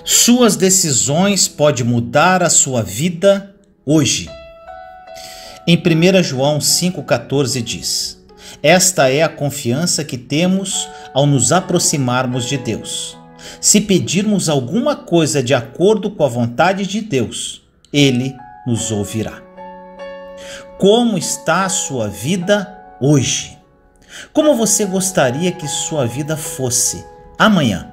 Suas decisões podem mudar a sua vida hoje. Em 1 João 5,14 diz: Esta é a confiança que temos ao nos aproximarmos de Deus. Se pedirmos alguma coisa de acordo com a vontade de Deus, Ele nos ouvirá. Como está a sua vida hoje? Como você gostaria que sua vida fosse amanhã?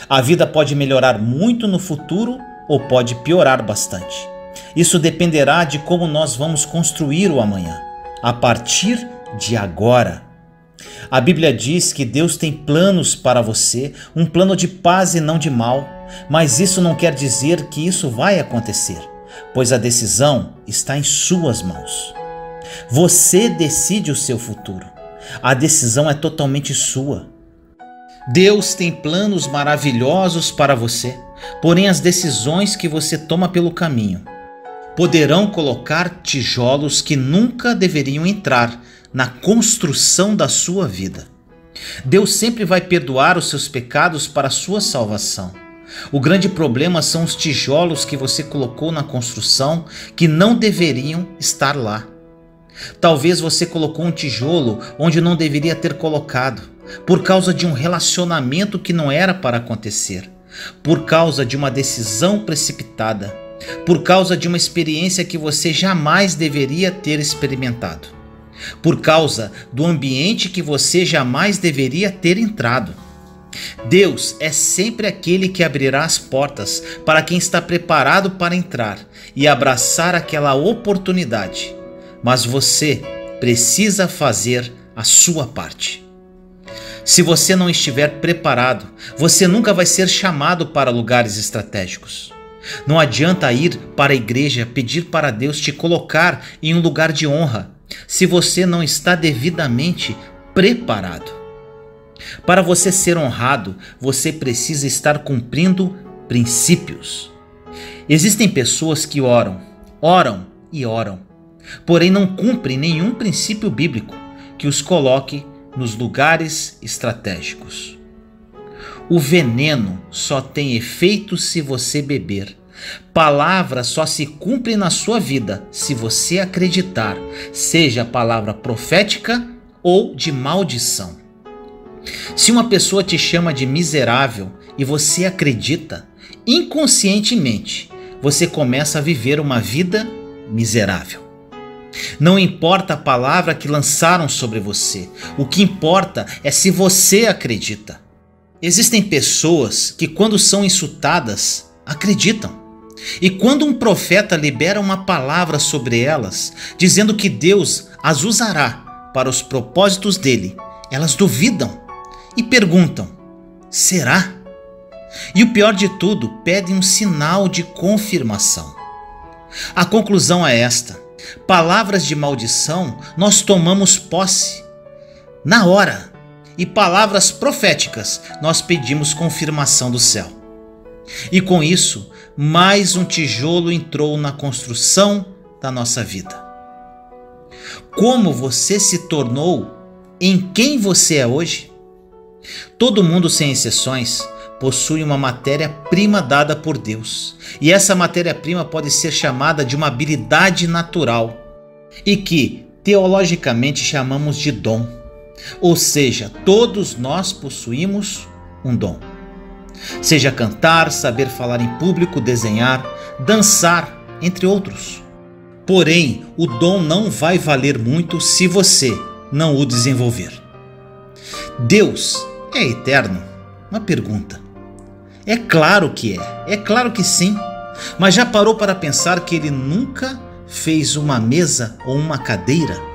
A vida pode melhorar muito no futuro ou pode piorar bastante. Isso dependerá de como nós vamos construir o amanhã, a partir de agora. A Bíblia diz que Deus tem planos para você, um plano de paz e não de mal, mas isso não quer dizer que isso vai acontecer, pois a decisão está em suas mãos. Você decide o seu futuro. A decisão é totalmente sua. Deus tem planos maravilhosos para você, porém as decisões que você toma pelo caminho poderão colocar tijolos que nunca deveriam entrar na construção da sua vida. Deus sempre vai perdoar os seus pecados para a sua salvação. O grande problema são os tijolos que você colocou na construção que não deveriam estar lá. Talvez você colocou um tijolo onde não deveria ter colocado, por causa de um relacionamento que não era para acontecer, por causa de uma decisão precipitada, por causa de uma experiência que você jamais deveria ter experimentado, por causa do ambiente que você jamais deveria ter entrado. Deus é sempre aquele que abrirá as portas para quem está preparado para entrar e abraçar aquela oportunidade, mas você precisa fazer a sua parte. Se você não estiver preparado, você nunca vai ser chamado para lugares estratégicos. Não adianta ir para a igreja pedir para Deus te colocar em um lugar de honra, se você não está devidamente preparado. Para você ser honrado, você precisa estar cumprindo princípios. Existem pessoas que oram e oram, porém não cumprem nenhum princípio bíblico que os coloque nos lugares estratégicos. O veneno só tem efeito se você beber. Palavra só se cumpre na sua vida se você acreditar, seja a palavra profética ou de maldição. Se uma pessoa te chama de miserável e você acredita, inconscientemente você começa a viver uma vida miserável. Não importa a palavra que lançaram sobre você, o que importa é se você acredita. Existem pessoas que, quando são insultadas, acreditam. E quando um profeta libera uma palavra sobre elas, dizendo que Deus as usará para os propósitos dele, elas duvidam e perguntam: será? E o pior de tudo, pedem um sinal de confirmação. A conclusão é esta: palavras de maldição nós tomamos posse na hora, e palavras proféticas nós pedimos confirmação do céu. E com isso, mais um tijolo entrou na construção da nossa vida. Como você se tornou em quem você é hoje? Todo mundo, sem exceções, possui uma matéria-prima dada por Deus. E essa matéria-prima pode ser chamada de uma habilidade natural e que, teologicamente, chamamos de dom. Ou seja, todos nós possuímos um dom. Seja cantar, saber falar em público, desenhar, dançar, entre outros. Porém, o dom não vai valer muito se você não o desenvolver. Deus é eterno? Uma pergunta. É claro que é claro que sim, mas já parou para pensar que ele nunca fez uma mesa ou uma cadeira?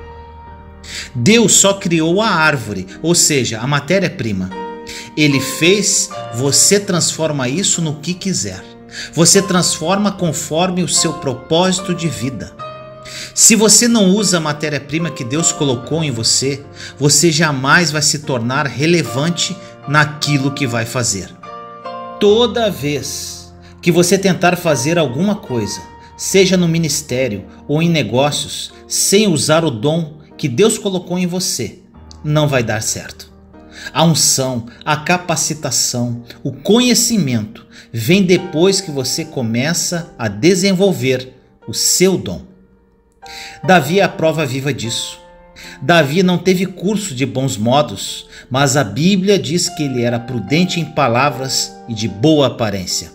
Deus só criou a árvore, ou seja, a matéria-prima. Ele fez, você transforma isso no que quiser. Você transforma conforme o seu propósito de vida. Se você não usa a matéria-prima que Deus colocou em você, você jamais vai se tornar relevante naquilo que vai fazer. Toda vez que você tentar fazer alguma coisa, seja no ministério ou em negócios, sem usar o dom que Deus colocou em você, não vai dar certo. A unção, a capacitação, o conhecimento vem depois que você começa a desenvolver o seu dom. Davi é a prova viva disso. Davi não teve curso de bons modos, mas a Bíblia diz que ele era prudente em palavras e de boa aparência.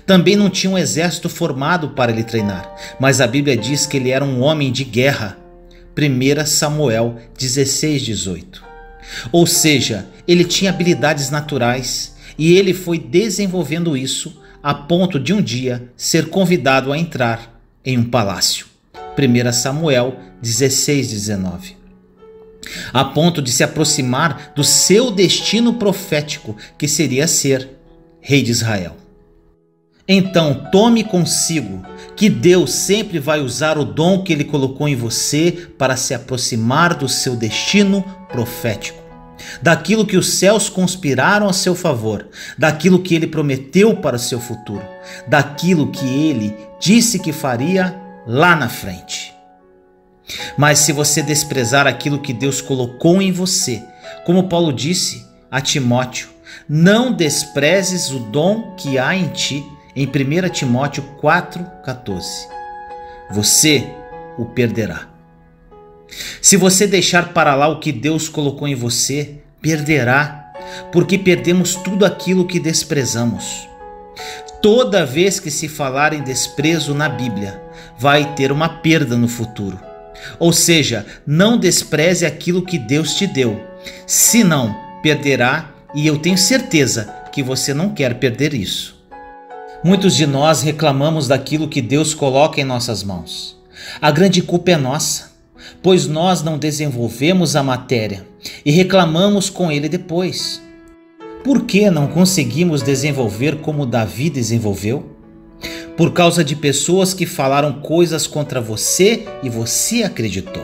Também não tinha um exército formado para ele treinar, mas a Bíblia diz que ele era um homem de guerra. 1 Samuel 16:18. Ou seja, ele tinha habilidades naturais e ele foi desenvolvendo isso a ponto de um dia ser convidado a entrar em um palácio. 1 Samuel 16:19. A ponto de se aproximar do seu destino profético, que seria ser rei de Israel. Então tome consigo que Deus sempre vai usar o dom que Ele colocou em você para se aproximar do seu destino profético, daquilo que os céus conspiraram a seu favor, daquilo que Ele prometeu para o seu futuro, daquilo que Ele disse que faria lá na frente. Mas se você desprezar aquilo que Deus colocou em você, como Paulo disse a Timóteo, não desprezes o dom que há em ti, em 1 Timóteo 4,14. Você o perderá. Se você deixar para lá o que Deus colocou em você, perderá, porque perdemos tudo aquilo que desprezamos. Toda vez que se falar em desprezo na Bíblia, vai ter uma perda no futuro. Ou seja, não despreze aquilo que Deus te deu, senão perderá, e eu tenho certeza que você não quer perder isso. Muitos de nós reclamamos daquilo que Deus coloca em nossas mãos. A grande culpa é nossa, pois nós não desenvolvemos a matéria e reclamamos com Ele depois. Por que não conseguimos desenvolver como Davi desenvolveu? Por causa de pessoas que falaram coisas contra você e você acreditou.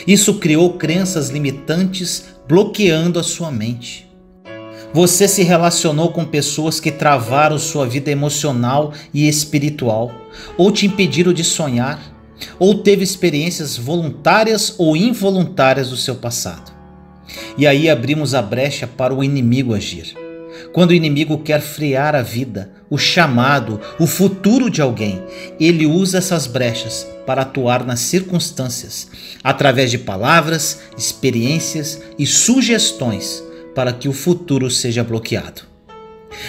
Isso criou crenças limitantes, bloqueando a sua mente. Você se relacionou com pessoas que travaram sua vida emocional e espiritual, ou te impediram de sonhar, ou teve experiências voluntárias ou involuntárias do seu passado. E aí abrimos a brecha para o inimigo agir. Quando o inimigo quer frear a vida, o chamado, o futuro de alguém, ele usa essas brechas para atuar nas circunstâncias, através de palavras, experiências e sugestões, para que o futuro seja bloqueado.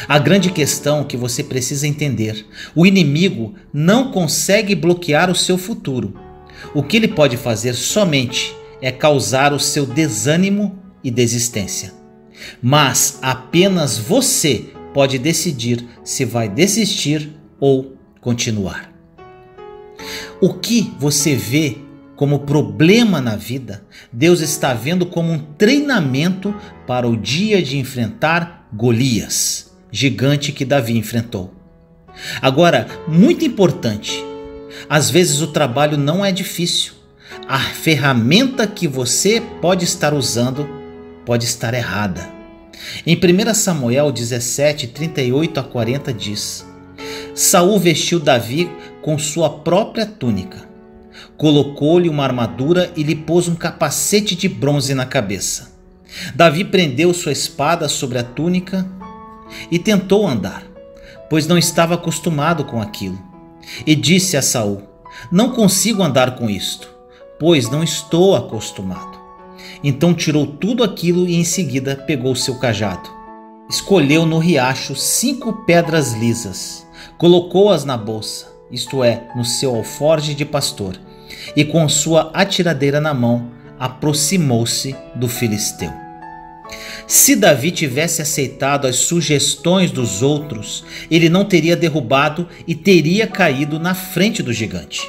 A grande questão que você precisa entender: o inimigo não consegue bloquear o seu futuro. O que ele pode fazer somente é causar o seu desânimo e desistência. Mas apenas você pode decidir se vai desistir ou continuar. O que você vê como problema na vida, Deus está vendo como um treinamento para o dia de enfrentar Golias, gigante que Davi enfrentou. Agora, muito importante, às vezes o trabalho não é difícil. A ferramenta que você pode estar usando pode estar errada. Em 1 Samuel 17, 38 a 40 diz: Saul vestiu Davi com sua própria túnica, colocou-lhe uma armadura e lhe pôs um capacete de bronze na cabeça. Davi prendeu sua espada sobre a túnica e tentou andar, pois não estava acostumado com aquilo. E disse a Saul: Não consigo andar com isto, pois não estou acostumado. Então tirou tudo aquilo e em seguida pegou seu cajado. Escolheu no riacho 5 pedras lisas, colocou-as na bolsa, isto é, no seu alforje de pastor, e com sua atiradeira na mão, aproximou-se do filisteu. Se Davi tivesse aceitado as sugestões dos outros, ele não teria derrubado e teria caído na frente do gigante.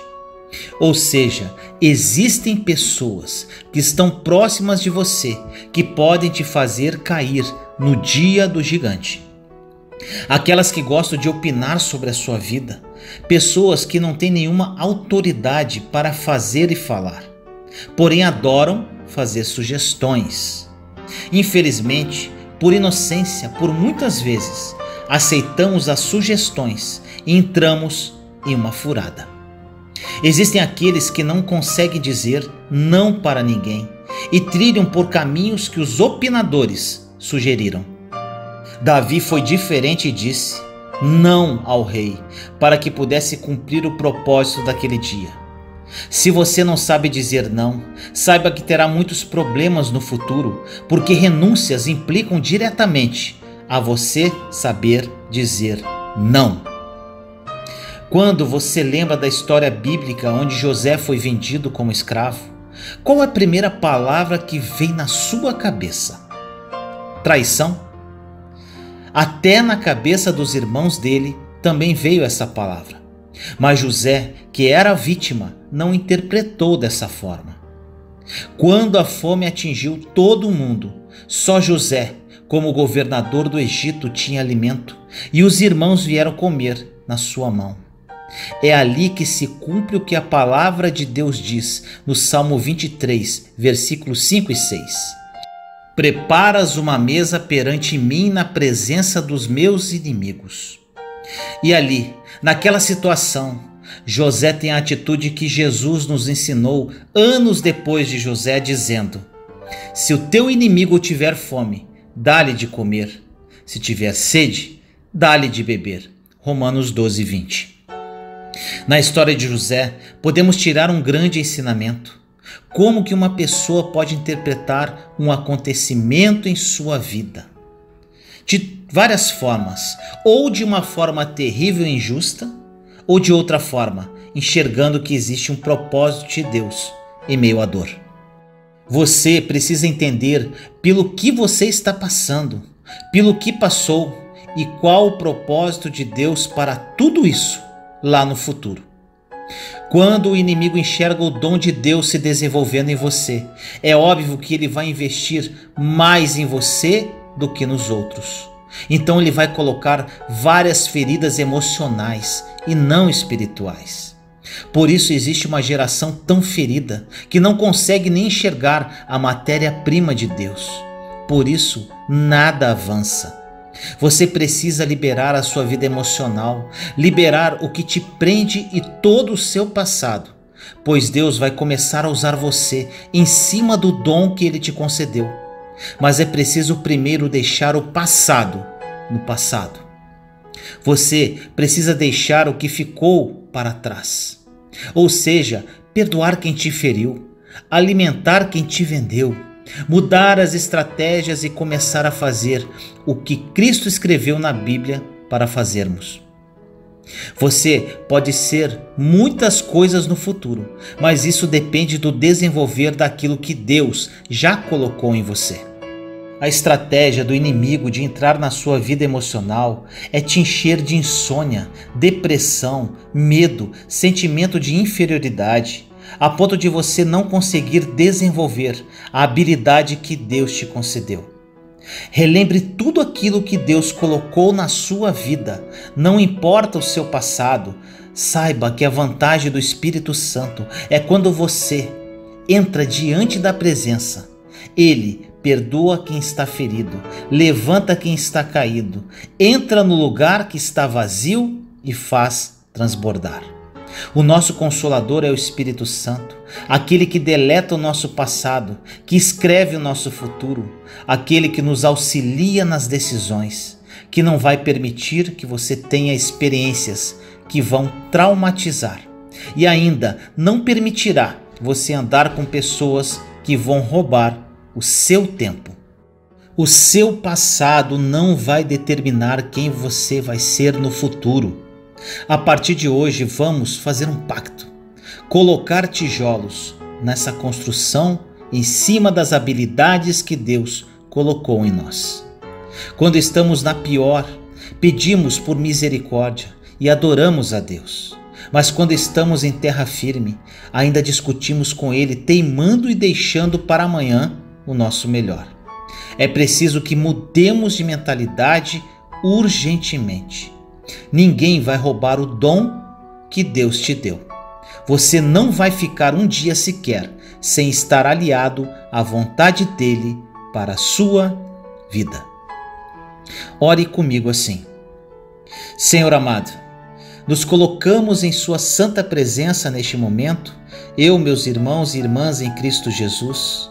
Ou seja, existem pessoas que estão próximas de você que podem te fazer cair no dia do gigante. Aquelas que gostam de opinar sobre a sua vida, pessoas que não têm nenhuma autoridade para fazer e falar, porém adoram fazer sugestões. Infelizmente, por inocência, por muitas vezes, aceitamos as sugestões e entramos em uma furada. Existem aqueles que não conseguem dizer não para ninguém e trilham por caminhos que os opinadores sugeriram. Davi foi diferente e disse não ao rei, para que pudesse cumprir o propósito daquele dia. Se você não sabe dizer não, saiba que terá muitos problemas no futuro, porque renúncias implicam diretamente a você saber dizer não. Quando você lembra da história bíblica onde José foi vendido como escravo, qual é a primeira palavra que vem na sua cabeça? Traição? Até na cabeça dos irmãos dele também veio essa palavra. Mas José, que era vítima, não interpretou dessa forma. Quando a fome atingiu todo o mundo, só José, como governador do Egito, tinha alimento e os irmãos vieram comer na sua mão. É ali que se cumpre o que a palavra de Deus diz no Salmo 23, versículos 5 e 6. Preparas uma mesa perante mim na presença dos meus inimigos. E ali, naquela situação, José tem a atitude que Jesus nos ensinou anos depois de José, dizendo: se o teu inimigo tiver fome, dá-lhe de comer. Se tiver sede, dá-lhe de beber. Romanos 12, 20. Na história de José, podemos tirar um grande ensinamento. Como que uma pessoa pode interpretar um acontecimento em sua vida? De várias formas, ou de uma forma terrível e injusta, ou de outra forma, enxergando que existe um propósito de Deus em meio à dor. Você precisa entender pelo que você está passando, pelo que passou e qual o propósito de Deus para tudo isso lá no futuro. Quando o inimigo enxerga o dom de Deus se desenvolvendo em você, é óbvio que ele vai investir mais em você do que nos outros. Então ele vai colocar várias feridas emocionais e não espirituais. Por isso existe uma geração tão ferida que não consegue nem enxergar a matéria-prima de Deus. Por isso nada avança. Você precisa liberar a sua vida emocional, liberar o que te prende e todo o seu passado, pois Deus vai começar a usar você em cima do dom que Ele te concedeu. Mas é preciso primeiro deixar o passado no passado. Você precisa deixar o que ficou para trás, ou seja, perdoar quem te feriu, alimentar quem te vendeu, mudar as estratégias e começar a fazer o que Cristo escreveu na Bíblia para fazermos. Você pode ser muitas coisas no futuro, mas isso depende do desenvolver daquilo que Deus já colocou em você. A estratégia do inimigo de entrar na sua vida emocional é te encher de insônia, depressão, medo, sentimento de inferioridade, a ponto de você não conseguir desenvolver a habilidade que Deus te concedeu. Relembre tudo aquilo que Deus colocou na sua vida, não importa o seu passado. Saiba que a vantagem do Espírito Santo é quando você entra diante da presença. Ele perdoa quem está ferido, levanta quem está caído, entra no lugar que está vazio e faz transbordar. O nosso Consolador é o Espírito Santo, aquele que deleta o nosso passado, que escreve o nosso futuro, aquele que nos auxilia nas decisões, que não vai permitir que você tenha experiências que vão traumatizar e ainda não permitirá você andar com pessoas que vão roubar o seu tempo. O seu passado não vai determinar quem você vai ser no futuro. A partir de hoje vamos fazer um pacto, colocar tijolos nessa construção em cima das habilidades que Deus colocou em nós. Quando estamos na pior, pedimos por misericórdia e adoramos a Deus. Mas quando estamos em terra firme, ainda discutimos com Ele, teimando e deixando para amanhã o nosso melhor. É preciso que mudemos de mentalidade urgentemente. Ninguém vai roubar o dom que Deus te deu. Você não vai ficar um dia sequer sem estar aliado à vontade dele para a sua vida. Ore comigo assim: Senhor amado, nos colocamos em sua santa presença neste momento, eu, meus irmãos e irmãs em Cristo Jesus.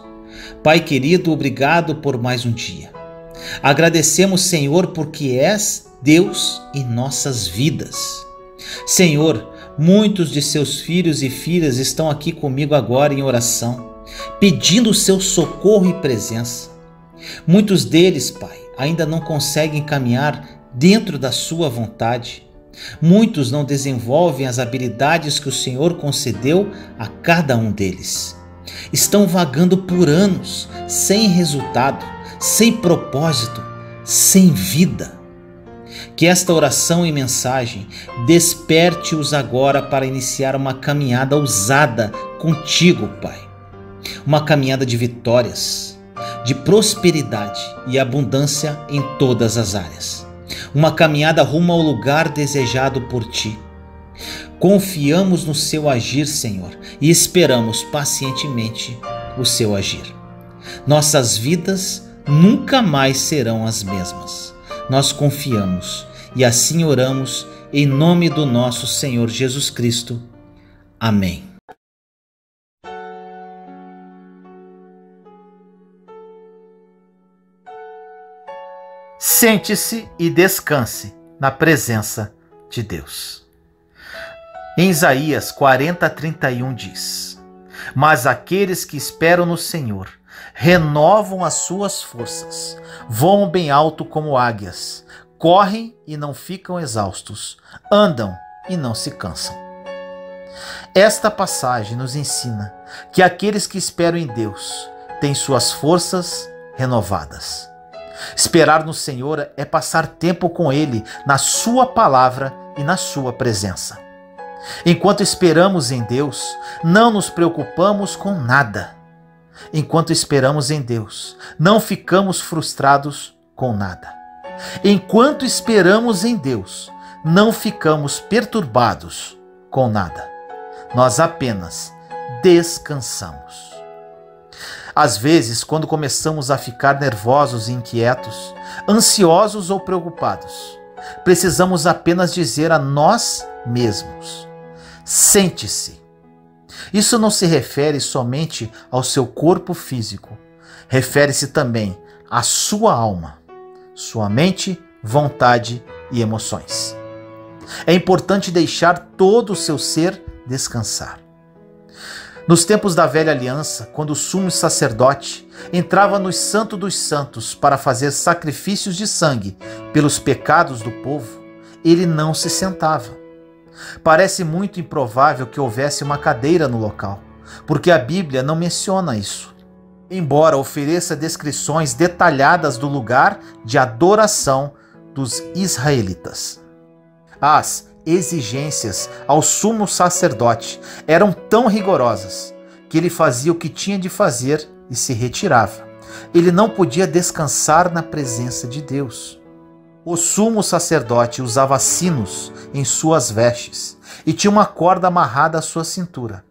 Pai querido, obrigado por mais um dia. Agradecemos, Senhor, porque és Deus em nossas vidas. Senhor, muitos de seus filhos e filhas estão aqui comigo agora em oração, pedindo o seu socorro e presença. Muitos deles, Pai, ainda não conseguem caminhar dentro da sua vontade. Muitos não desenvolvem as habilidades que o Senhor concedeu a cada um deles. Estão vagando por anos, sem resultado, sem propósito, sem vida. Que esta oração e mensagem desperte-os agora para iniciar uma caminhada ousada contigo, Pai. Uma caminhada de vitórias, de prosperidade e abundância em todas as áreas. Uma caminhada rumo ao lugar desejado por Ti. Confiamos no Seu agir, Senhor, e esperamos pacientemente o Seu agir. Nossas vidas nunca mais serão as mesmas. Nós confiamos e assim oramos em nome do nosso Senhor Jesus Cristo. Amém. Sente-se e descanse na presença de Deus. Em Isaías 40:31 diz: Mas aqueles que esperam no Senhor renovam as suas forças, voam bem alto como águias, correm e não ficam exaustos, andam e não se cansam. Esta passagem nos ensina que aqueles que esperam em Deus têm suas forças renovadas. Esperar no Senhor é passar tempo com Ele, na Sua palavra e na Sua presença. Enquanto esperamos em Deus, não nos preocupamos com nada. Enquanto esperamos em Deus, não ficamos frustrados com nada. Enquanto esperamos em Deus, não ficamos perturbados com nada. Nós apenas descansamos. Às vezes, quando começamos a ficar nervosos e inquietos, ansiosos ou preocupados, precisamos apenas dizer a nós mesmos: sente-se. Isso não se refere somente ao seu corpo físico, refere-se também à sua alma, sua mente, vontade e emoções. É importante deixar todo o seu ser descansar. Nos tempos da velha aliança, quando o sumo sacerdote entrava no Santo dos Santos para fazer sacrifícios de sangue pelos pecados do povo, ele não se sentava. Parece muito improvável que houvesse uma cadeira no local, porque a Bíblia não menciona isso. Embora ofereça descrições detalhadas do lugar de adoração dos israelitas. As exigências ao sumo sacerdote eram tão rigorosas que ele fazia o que tinha de fazer e se retirava. Ele não podia descansar na presença de Deus. O sumo sacerdote usava sinos em suas vestes e tinha uma corda amarrada à sua cintura.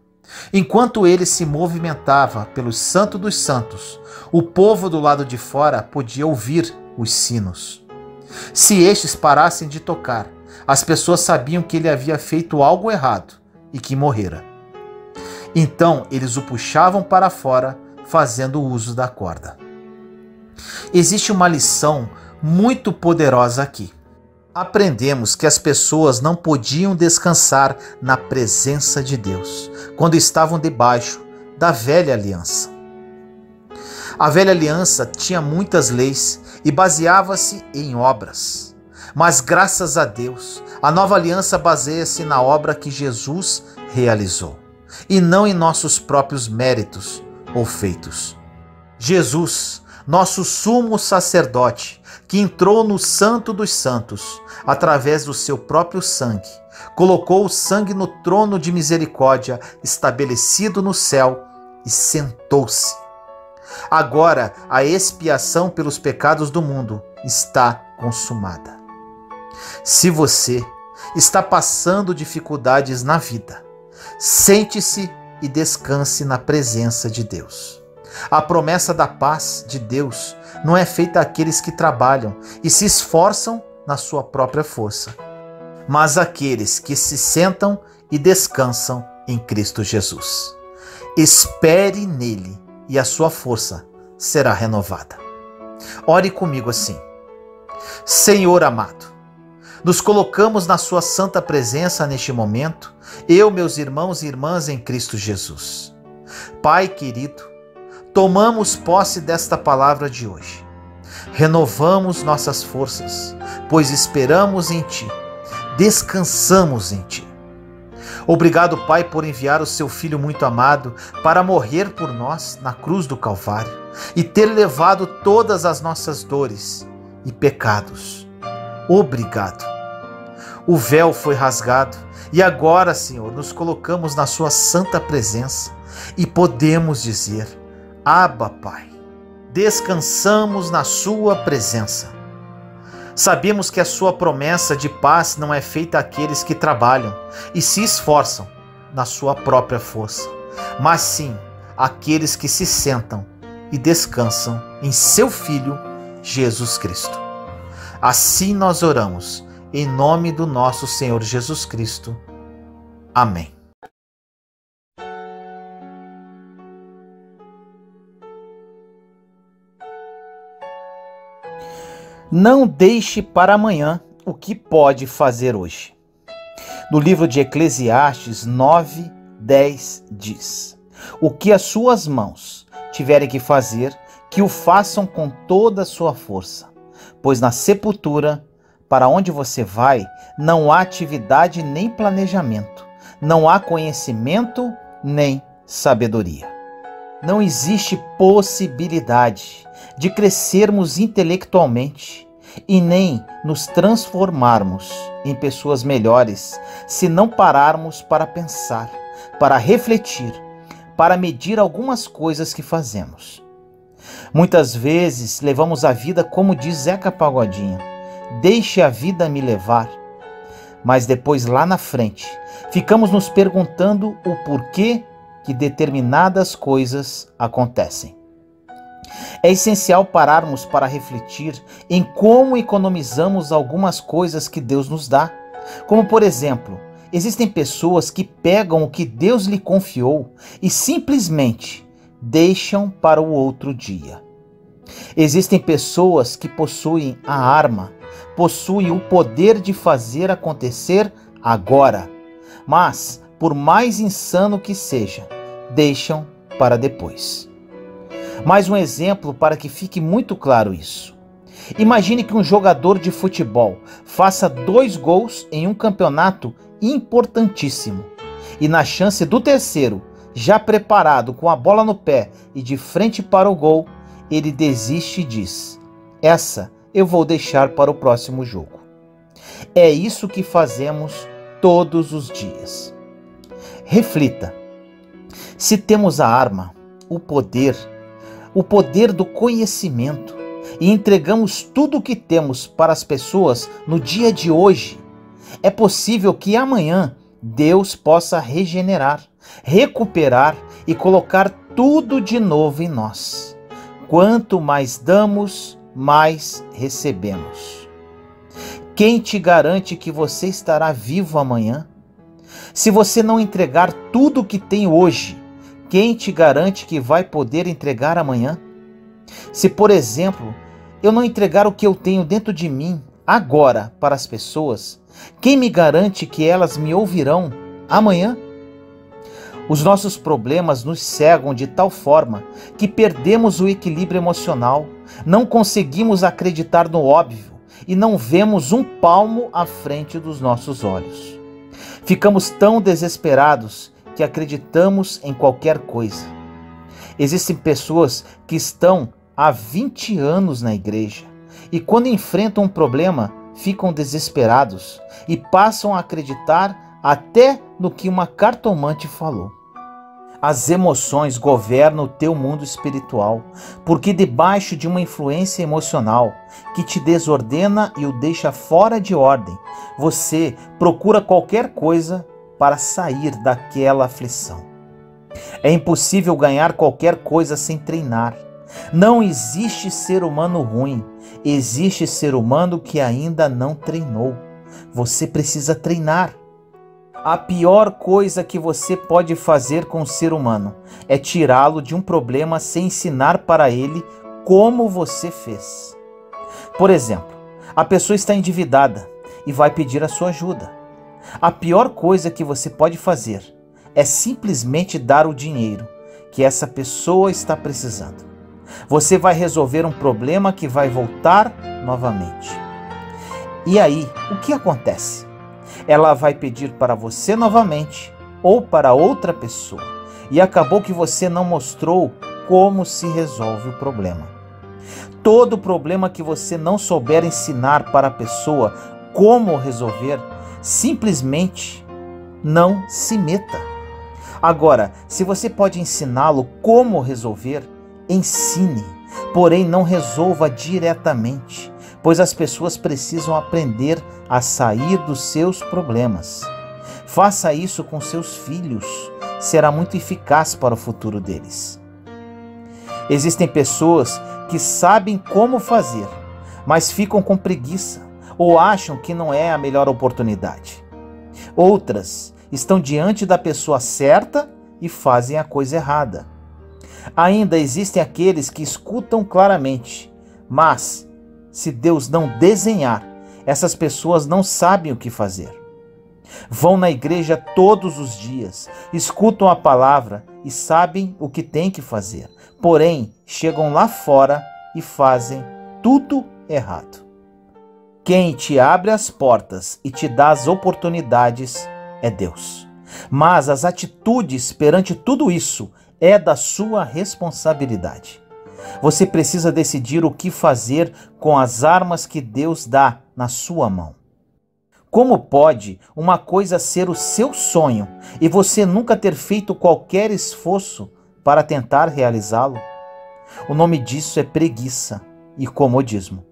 Enquanto ele se movimentava pelo Santo dos Santos, o povo do lado de fora podia ouvir os sinos. Se estes parassem de tocar, as pessoas sabiam que ele havia feito algo errado e que morrera. Então eles o puxavam para fora, fazendo uso da corda. Existe uma lição muito poderosa aqui. Aprendemos que as pessoas não podiam descansar na presença de Deus quando estavam debaixo da velha aliança. A velha aliança tinha muitas leis e baseava-se em obras. Mas graças a Deus, a nova aliança baseia-se na obra que Jesus realizou, e não em nossos próprios méritos ou feitos. Jesus, nosso sumo sacerdote, que entrou no Santo dos Santos, através do seu próprio sangue, colocou o sangue no trono de misericórdia estabelecido no céu e sentou-se. Agora a expiação pelos pecados do mundo está consumada. Se você está passando dificuldades na vida, sente-se e descanse na presença de Deus. A promessa da paz de Deus não é feita àqueles que trabalham e se esforçam na sua própria força, mas àqueles que se sentam e descansam em Cristo Jesus. Espere nele e a sua força será renovada. Ore comigo assim: Senhor amado, nos colocamos na sua santa presença neste momento, eu, meus irmãos e irmãs em Cristo Jesus. Pai querido, tomamos posse desta palavra de hoje. Renovamos nossas forças, pois esperamos em Ti, descansamos em Ti. Obrigado, Pai, por enviar o Seu Filho muito amado para morrer por nós na cruz do Calvário e ter levado todas as nossas dores e pecados. Obrigado. O véu foi rasgado e agora, Senhor, nos colocamos na Sua santa presença e podemos dizer: Abba, Pai. Descansamos na Sua presença. Sabemos que a Sua promessa de paz não é feita àqueles que trabalham e se esforçam na sua própria força, mas sim àqueles que se sentam e descansam em Seu Filho, Jesus Cristo. Assim nós oramos, em nome do nosso Senhor Jesus Cristo. Amém. Não deixe para amanhã o que pode fazer hoje. No livro de Eclesiastes 9:10 diz: O que as suas mãos tiverem que fazer, que o façam com toda a sua força, pois na sepultura, para onde você vai, não há atividade nem planejamento, não há conhecimento nem sabedoria. Não existe possibilidade de crescermos intelectualmente e nem nos transformarmos em pessoas melhores se não pararmos para pensar, para refletir, para medir algumas coisas que fazemos. Muitas vezes levamos a vida como diz Zeca Pagodinho: deixe a vida me levar. Mas depois, lá na frente, ficamos nos perguntando o porquê que determinadas coisas acontecem. É essencial pararmos para refletir em como economizamos algumas coisas que Deus nos dá. Como, por exemplo, existem pessoas que pegam o que Deus lhe confiou e simplesmente deixam para o outro dia. Existem pessoas que possuem a arma, possuem o poder de fazer acontecer agora, mas, por mais insano que seja, deixam para depois. Mais um exemplo para que fique muito claro isso. Imagine que um jogador de futebol faça 2 gols em um campeonato importantíssimo e na chance do terceiro, já preparado com a bola no pé e de frente para o gol, ele desiste e diz: essa eu vou deixar para o próximo jogo. É isso que fazemos todos os dias. Reflita. Se temos a arma, o poder do conhecimento e entregamos tudo o que temos para as pessoas no dia de hoje, é possível que amanhã Deus possa regenerar, recuperar e colocar tudo de novo em nós. Quanto mais damos, mais recebemos. Quem te garante que você estará vivo amanhã? Se você não entregar tudo o que tem hoje, quem te garante que vai poder entregar amanhã? Se, por exemplo, eu não entregar o que eu tenho dentro de mim agora para as pessoas, quem me garante que elas me ouvirão amanhã? Os nossos problemas nos cegam de tal forma que perdemos o equilíbrio emocional, não conseguimos acreditar no óbvio e não vemos um palmo à frente dos nossos olhos. Ficamos tão desesperados que acreditamos em qualquer coisa. Existem pessoas que estão há 20 anos na igreja e quando enfrentam um problema ficam desesperados e passam a acreditar até no que uma cartomante falou. As emoções governam o teu mundo espiritual, porque debaixo de uma influência emocional que te desordena e o deixa fora de ordem, você procura qualquer coisa para sair daquela aflição. É impossível ganhar qualquer coisa sem treinar. Não existe ser humano ruim, existe ser humano que ainda não treinou. Você precisa treinar. A pior coisa que você pode fazer com o ser humano é tirá-lo de um problema sem ensinar para ele como você fez. Por exemplo, a pessoa está endividada e vai pedir a sua ajuda. A pior coisa que você pode fazer é simplesmente dar o dinheiro que essa pessoa está precisando. Você vai resolver um problema que vai voltar novamente. E aí, o que acontece? Ela vai pedir para você novamente ou para outra pessoa. E acabou que você não mostrou como se resolve o problema. Todo problema que você não souber ensinar para a pessoa como resolver, simplesmente não se meta. Agora, se você pode ensiná-lo como resolver, ensine, porém não resolva diretamente, pois as pessoas precisam aprender a sair dos seus problemas. Faça isso com seus filhos, será muito eficaz para o futuro deles. Existem pessoas que sabem como fazer, mas ficam com preguiça ou acham que não é a melhor oportunidade. Outras estão diante da pessoa certa e fazem a coisa errada. Ainda existem aqueles que escutam claramente, mas se Deus não desenhar, essas pessoas não sabem o que fazer. Vão na igreja todos os dias, escutam a palavra e sabem o que têm que fazer. Porém, chegam lá fora e fazem tudo errado. Quem te abre as portas e te dá as oportunidades é Deus. Mas as atitudes perante tudo isso é da sua responsabilidade. Você precisa decidir o que fazer com as armas que Deus dá na sua mão. Como pode uma coisa ser o seu sonho e você nunca ter feito qualquer esforço para tentar realizá-lo? O nome disso é preguiça e comodismo.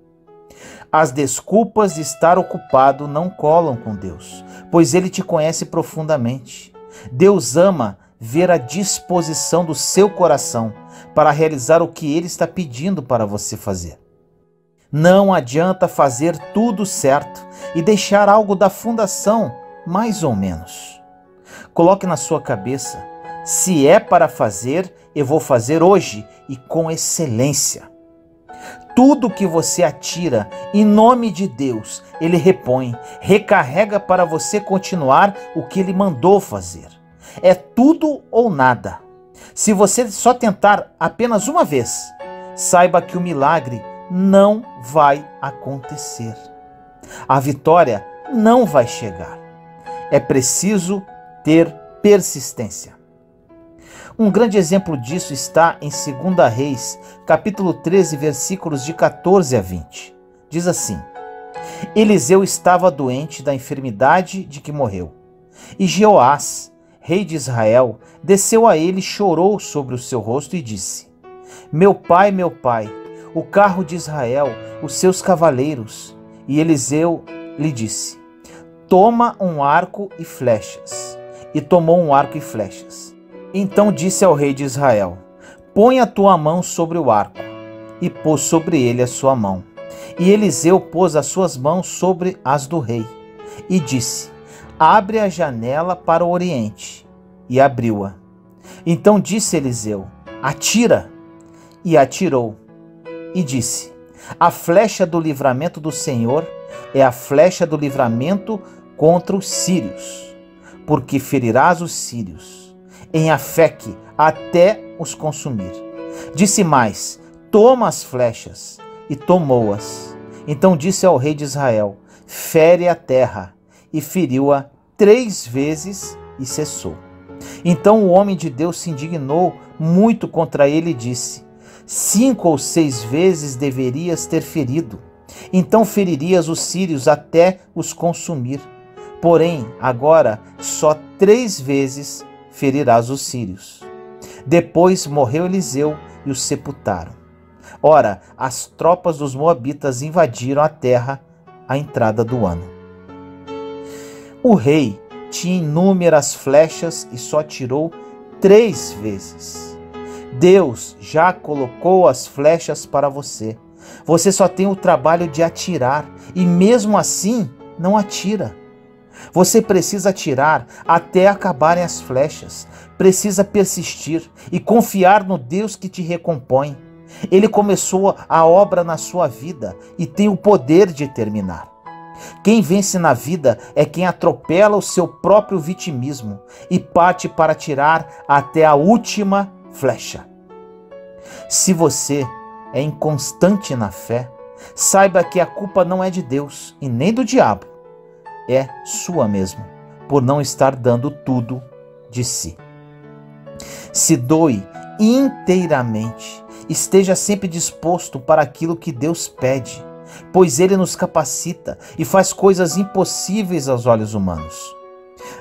As desculpas de estar ocupado não colam com Deus, pois Ele te conhece profundamente. Deus ama ver a disposição do seu coração para realizar o que Ele está pedindo para você fazer. Não adianta fazer tudo certo e deixar algo da fundação mais ou menos. Coloque na sua cabeça, se é para fazer, eu vou fazer hoje e com excelência. Tudo que você atira, em nome de Deus, Ele repõe, recarrega para você continuar o que Ele mandou fazer. É tudo ou nada. Se você só tentar apenas uma vez, saiba que o milagre não vai acontecer. A vitória não vai chegar. É preciso ter persistência. Um grande exemplo disso está em 2 Reis, capítulo 13, versículos de 14 a 20. Diz assim: Eliseu estava doente da enfermidade de que morreu. E Jeoás, rei de Israel, desceu a ele, chorou sobre o seu rosto e disse: meu pai, o carro de Israel, os seus cavaleiros. E Eliseu lhe disse: toma um arco e flechas. E tomou um arco e flechas. Então disse ao rei de Israel: põe a tua mão sobre o arco. E pôs sobre ele a sua mão. E Eliseu pôs as suas mãos sobre as do rei. E disse: abre a janela para o oriente. E abriu-a. Então disse Eliseu: atira. E atirou. E disse: a flecha do livramento do Senhor é a flecha do livramento contra os sírios, porque ferirás os sírios em Afeque até os consumir. Disse mais: toma as flechas, e tomou-as. Então disse ao rei de Israel: fere a terra, e feriu-a 3 vezes e cessou. Então o homem de Deus se indignou muito contra ele e disse: 5 ou 6 vezes deverias ter ferido, então feririas os sírios até os consumir. Porém, agora só 3 vezes ferirás os sírios. Depois morreu Eliseu e o sepultaram. Ora, as tropas dos moabitas invadiram a terra à entrada do ano. O rei tinha inúmeras flechas e só tirou 3 vezes. Deus já colocou as flechas para você. Você só tem o trabalho de atirar e mesmo assim não atira. Você precisa atirar até acabarem as flechas. Precisa persistir e confiar no Deus que te recompõe. Ele começou a obra na sua vida e tem o poder de terminar. Quem vence na vida é quem atropela o seu próprio vitimismo e parte para atirar até a última flecha. Se você é inconstante na fé, saiba que a culpa não é de Deus e nem do diabo, é sua mesmo, por não estar dando tudo de si. Se doe inteiramente, esteja sempre disposto para aquilo que Deus pede, pois Ele nos capacita e faz coisas impossíveis aos olhos humanos.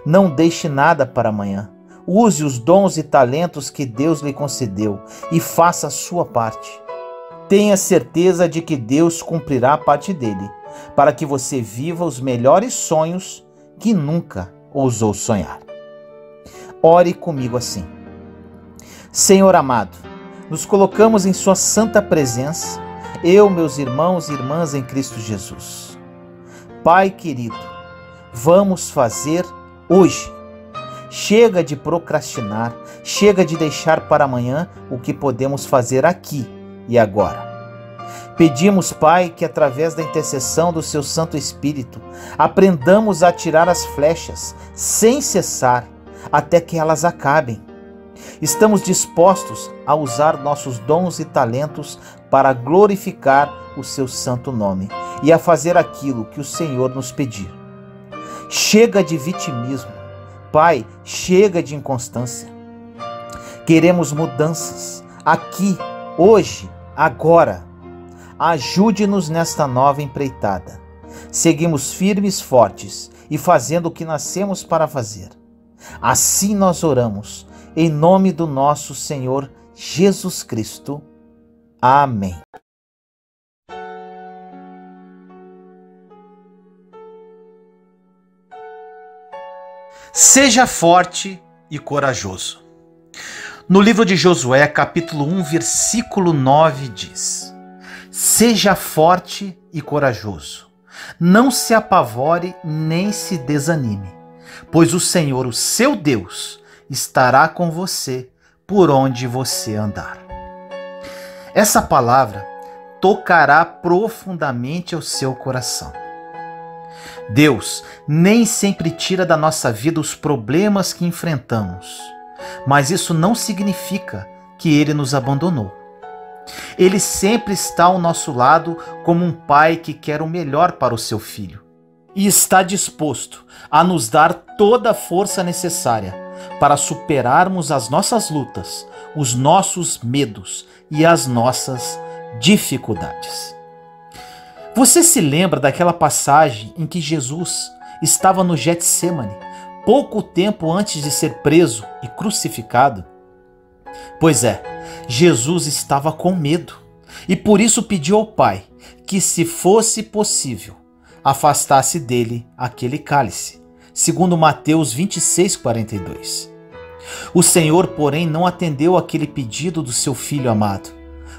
Não deixe nada para amanhã. Use os dons e talentos que Deus lhe concedeu e faça a sua parte. Tenha certeza de que Deus cumprirá a parte dele, para que você viva os melhores sonhos que nunca ousou sonhar. Ore comigo assim. Senhor amado, nos colocamos em sua santa presença, eu, meus irmãos e irmãs em Cristo Jesus. Pai querido, vamos fazer hoje. Chega de procrastinar, chega de deixar para amanhã o que podemos fazer aqui e agora. Pedimos, Pai, que através da intercessão do seu Santo Espírito, aprendamos a atirar as flechas sem cessar até que elas acabem. Estamos dispostos a usar nossos dons e talentos para glorificar o seu santo nome e a fazer aquilo que o Senhor nos pedir. Chega de vitimismo, Pai, chega de inconstância. Queremos mudanças aqui, hoje, agora. Ajude-nos nesta nova empreitada. Seguimos firmes, fortes e fazendo o que nascemos para fazer. Assim nós oramos, em nome do nosso Senhor Jesus Cristo. Amém. Seja forte e corajoso. No livro de Josué, capítulo 1, versículo 9 diz: Seja forte e corajoso. Não se apavore nem se desanime, pois o Senhor, o seu Deus, estará com você por onde você andar. Essa palavra tocará profundamente ao seu coração. Deus nem sempre tira da nossa vida os problemas que enfrentamos, mas isso não significa que Ele nos abandonou. Ele sempre está ao nosso lado como um pai que quer o melhor para o seu filho e está disposto a nos dar toda a força necessária para superarmos as nossas lutas, os nossos medos e as nossas dificuldades. Você se lembra daquela passagem em que Jesus estava no Getsêmani, pouco tempo antes de ser preso e crucificado? Pois é, Jesus estava com medo e por isso pediu ao Pai que, se fosse possível, afastasse dele aquele cálice, segundo Mateus 26:42. O Senhor, porém, não atendeu aquele pedido do seu Filho amado,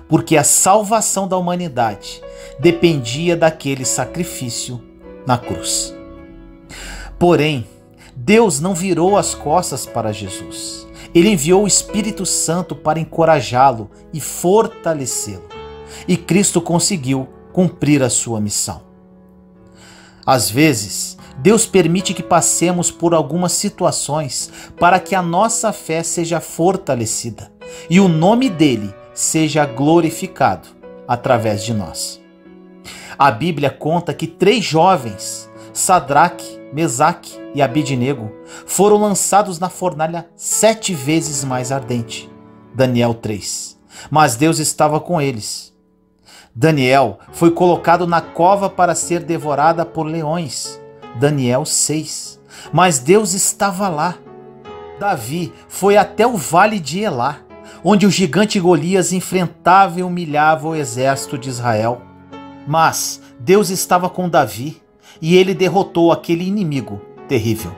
porque a salvação da humanidade dependia daquele sacrifício na cruz. Porém, Deus não virou as costas para Jesus. Ele enviou o Espírito Santo para encorajá-lo e fortalecê-lo. E Cristo conseguiu cumprir a sua missão. Às vezes, Deus permite que passemos por algumas situações para que a nossa fé seja fortalecida e o nome dele seja glorificado através de nós. A Bíblia conta que 3 jovens, Sadraque, Mesaque e Abidnego, foram lançados na fornalha 7 vezes mais ardente. Daniel 3. Mas Deus estava com eles. Daniel foi colocado na cova para ser devorada por leões. Daniel 6. Mas Deus estava lá. Davi foi até o vale de Elá, onde o gigante Golias enfrentava e humilhava o exército de Israel. Mas Deus estava com Davi e ele derrotou aquele inimigo terrível.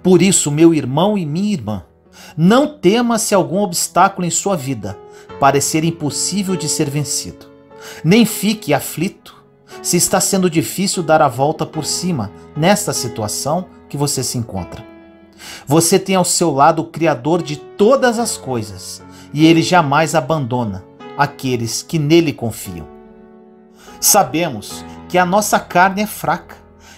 Por isso, meu irmão e minha irmã, não tema se algum obstáculo em sua vida parecer impossível de ser vencido. Nem fique aflito. se está sendo difícil dar a volta por cima nesta situação que você se encontra. Você tem ao seu lado o Criador de todas as coisas e Ele jamais abandona aqueles que nele confiam. Sabemos que a nossa carne é fraca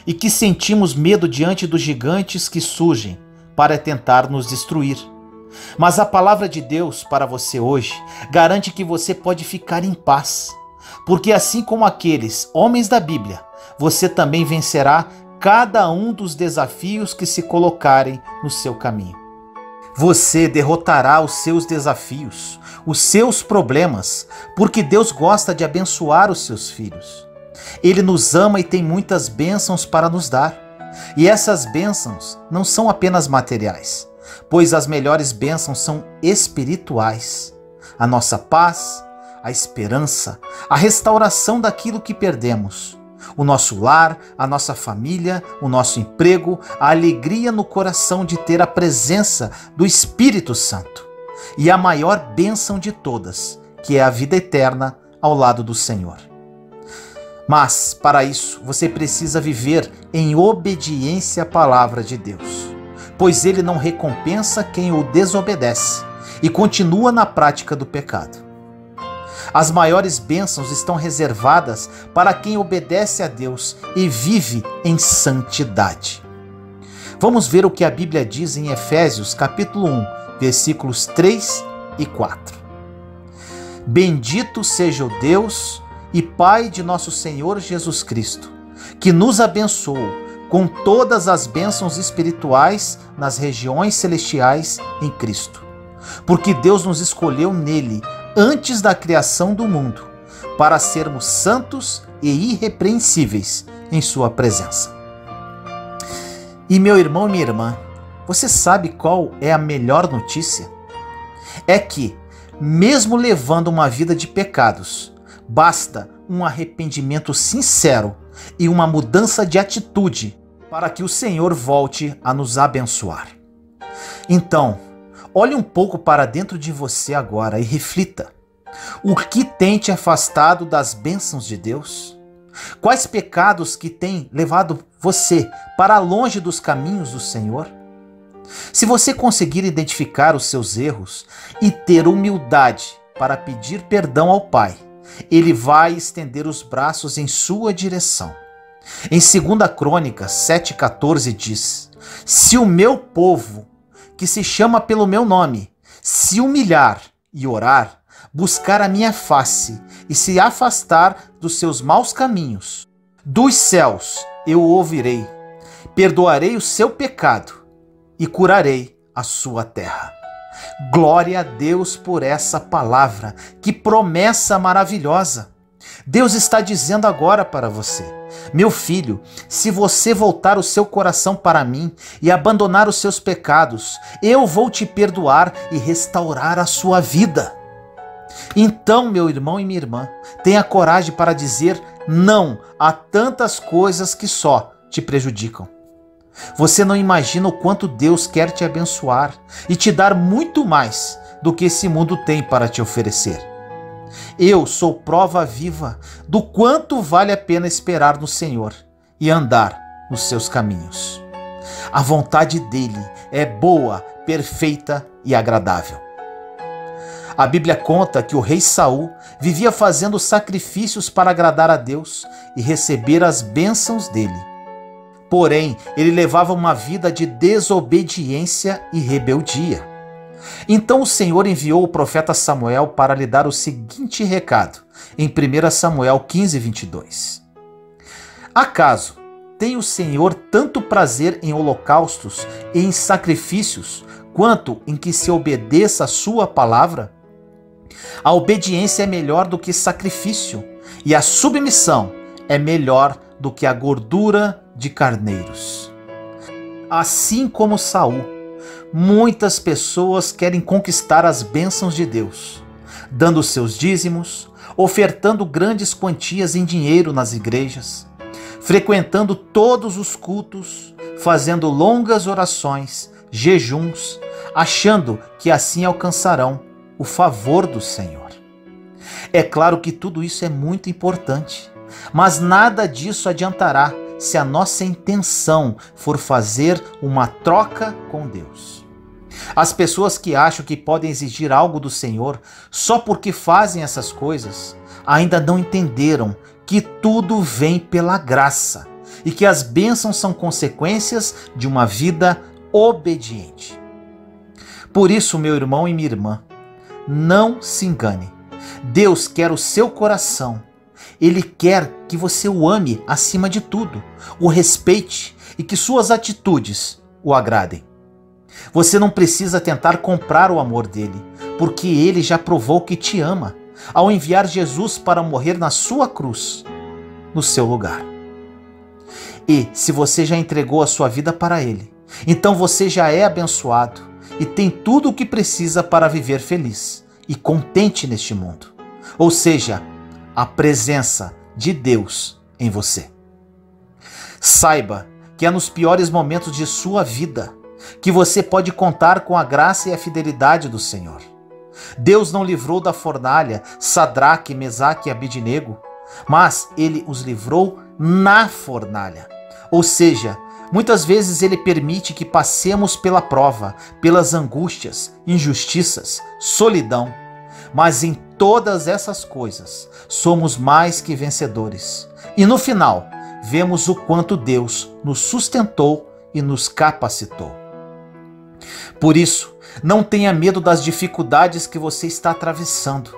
e que sentimos medo diante dos gigantes que surgem para tentar nos destruir. Mas a palavra de Deus para você hoje garante que você pode ficar em paz, porque assim como aqueles homens da Bíblia, você também vencerá cada um dos desafios que se colocarem no seu caminho. Você derrotará os seus desafios, os seus problemas, porque Deus gosta de abençoar os seus filhos. Ele nos ama e tem muitas bênçãos para nos dar. E essas bênçãos não são apenas materiais, pois as melhores bênçãos são espirituais. A nossa paz, a esperança, a restauração daquilo que perdemos, o nosso lar, a nossa família, o nosso emprego, a alegria no coração de ter a presença do Espírito Santo e a maior bênção de todas, que é a vida eterna ao lado do Senhor. Mas, para isso, você precisa viver em obediência à palavra de Deus, pois Ele não recompensa quem o desobedece e continua na prática do pecado. As maiores bênçãos estão reservadas para quem obedece a Deus e vive em santidade. Vamos ver o que a Bíblia diz em Efésios capítulo 1, versículos 3 e 4. Bendito seja o Deus e Pai de nosso Senhor Jesus Cristo, que nos abençoou com todas as bênçãos espirituais nas regiões celestiais em Cristo. Porque Deus nos escolheu nele antes da criação do mundo, para sermos santos e irrepreensíveis em sua presença. E meu irmão e minha irmã, você sabe qual é a melhor notícia? É que, mesmo levando uma vida de pecados, basta um arrependimento sincero e uma mudança de atitude para que o Senhor volte a nos abençoar. Então, olhe um pouco para dentro de você agora e reflita. O que tem te afastado das bênçãos de Deus? Quais pecados que têm levado você para longe dos caminhos do Senhor? Se você conseguir identificar os seus erros e ter humildade para pedir perdão ao Pai, Ele vai estender os braços em sua direção. Em 2 Crônicas 7,14 diz: Se o meu povo, que se chama pelo meu nome, se humilhar e orar, buscar a minha face e se afastar dos seus maus caminhos, dos céus eu o ouvirei, perdoarei o seu pecado e curarei a sua terra. Glória a Deus por essa palavra, que promessa maravilhosa. Deus está dizendo agora para você: meu filho, se você voltar o seu coração para mim e abandonar os seus pecados, eu vou te perdoar e restaurar a sua vida. Então, meu irmão e minha irmã, tenha coragem para dizer não a tantas coisas que só te prejudicam. Você não imagina o quanto Deus quer te abençoar e te dar muito mais do que esse mundo tem para te oferecer. Eu sou prova viva do quanto vale a pena esperar no Senhor e andar nos seus caminhos. A vontade dele é boa, perfeita e agradável. A Bíblia conta que o rei Saul vivia fazendo sacrifícios para agradar a Deus e receber as bênçãos dele. Porém, ele levava uma vida de desobediência e rebeldia. Então o Senhor enviou o profeta Samuel para lhe dar o seguinte recado, em 1 Samuel 15, 22. Acaso tem o Senhor tanto prazer em holocaustos e em sacrifícios, quanto em que se obedeça a sua palavra? A obediência é melhor do que sacrifício, e a submissão é melhor do que a gordura de carneiros. Assim como Saul, muitas pessoas querem conquistar as bênçãos de Deus, dando seus dízimos, ofertando grandes quantias em dinheiro nas igrejas, frequentando todos os cultos, fazendo longas orações, jejuns, achando que assim alcançarão o favor do Senhor. É claro que tudo isso é muito importante, Mas nada disso adiantará se a nossa intenção for fazer uma troca com Deus. As pessoas que acham que podem exigir algo do Senhor só porque fazem essas coisas, ainda não entenderam que tudo vem pela graça e que as bênçãos são consequências de uma vida obediente. Por isso, meu irmão e minha irmã, não se engane. Deus quer o seu coração. Ele quer que você o ame acima de tudo, o respeite e que suas atitudes o agradem. Você não precisa tentar comprar o amor dele, porque ele já provou que te ama ao enviar Jesus para morrer na sua cruz, no seu lugar. E se você já entregou a sua vida para ele, então você já é abençoado e tem tudo o que precisa para viver feliz e contente neste mundo. Ou seja, a presença de Deus em você. Saiba que é nos piores momentos de sua vida que você pode contar com a graça e a fidelidade do Senhor. Deus não livrou da fornalha Sadraque, Mesaque e Abidnego, mas ele os livrou na fornalha. Ou seja, muitas vezes ele permite que passemos pela prova, pelas angústias, injustiças, solidão. Mas em todas essas coisas, somos mais que vencedores. E no final, vemos o quanto Deus nos sustentou e nos capacitou. Por isso, não tenha medo das dificuldades que você está atravessando.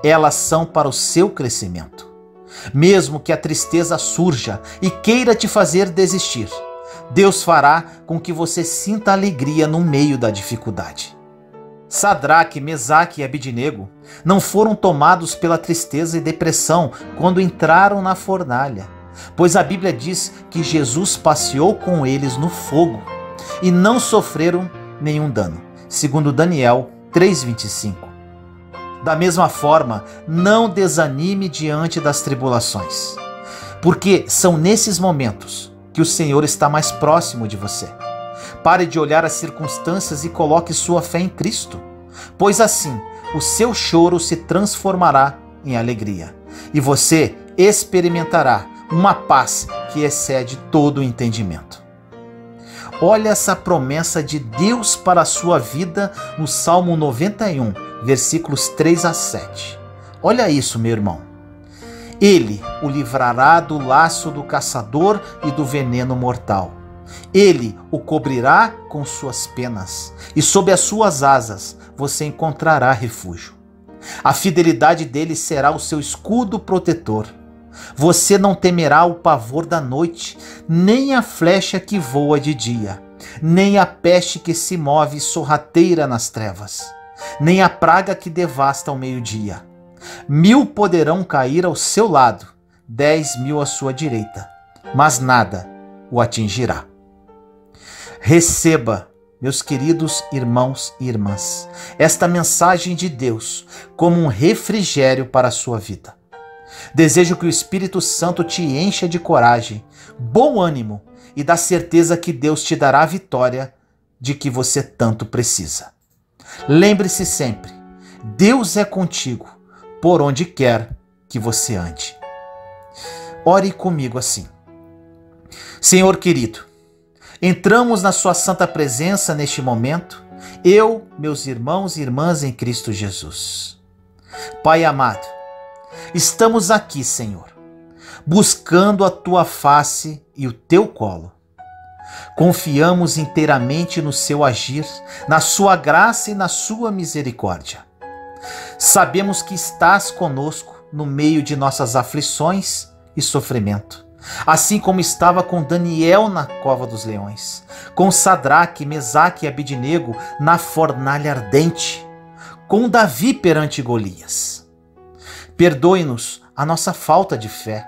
Elas são para o seu crescimento. Mesmo que a tristeza surja e queira te fazer desistir, Deus fará com que você sinta alegria no meio da dificuldade. Sadraque, Mesaque e Abidnego não foram tomados pela tristeza e depressão quando entraram na fornalha, pois a Bíblia diz que Jesus passeou com eles no fogo e não sofreram nenhum dano, segundo Daniel 3:25. Da mesma forma, não desanime diante das tribulações, porque são nesses momentos que o Senhor está mais próximo de você. Pare de olhar as circunstâncias e coloque sua fé em Cristo, pois assim o seu choro se transformará em alegria e você experimentará uma paz que excede todo o entendimento. Olha essa promessa de Deus para a sua vida no Salmo 91, versículos 3 a 7. Olha isso, meu irmão. Ele o livrará do laço do caçador e do veneno mortal. Ele o cobrirá com suas penas, e sob as suas asas você encontrará refúgio. A fidelidade dele será o seu escudo protetor. Você não temerá o pavor da noite, nem a flecha que voa de dia, nem a peste que se move sorrateira nas trevas, nem a praga que devasta ao meio-dia. 1000 poderão cair ao seu lado, 10.000 à sua direita, mas nada o atingirá. Receba, meus queridos irmãos e irmãs, esta mensagem de Deus como um refrigério para a sua vida. Desejo que o Espírito Santo te encha de coragem, bom ânimo e da certeza que Deus te dará a vitória de que você tanto precisa. Lembre-se sempre, Deus é contigo por onde quer que você ande. Ore comigo assim. Senhor querido, entramos na sua santa presença neste momento, eu, meus irmãos e irmãs em Cristo Jesus. Pai amado, estamos aqui, Senhor, buscando a tua face e o teu colo. Confiamos inteiramente no seu agir, na sua graça e na sua misericórdia. Sabemos que estás conosco no meio de nossas aflições e sofrimento, assim como estava com Daniel na cova dos leões, com Sadraque, Mesaque e Abidnego na fornalha ardente, com Davi perante Golias. Perdoe-nos a nossa falta de fé.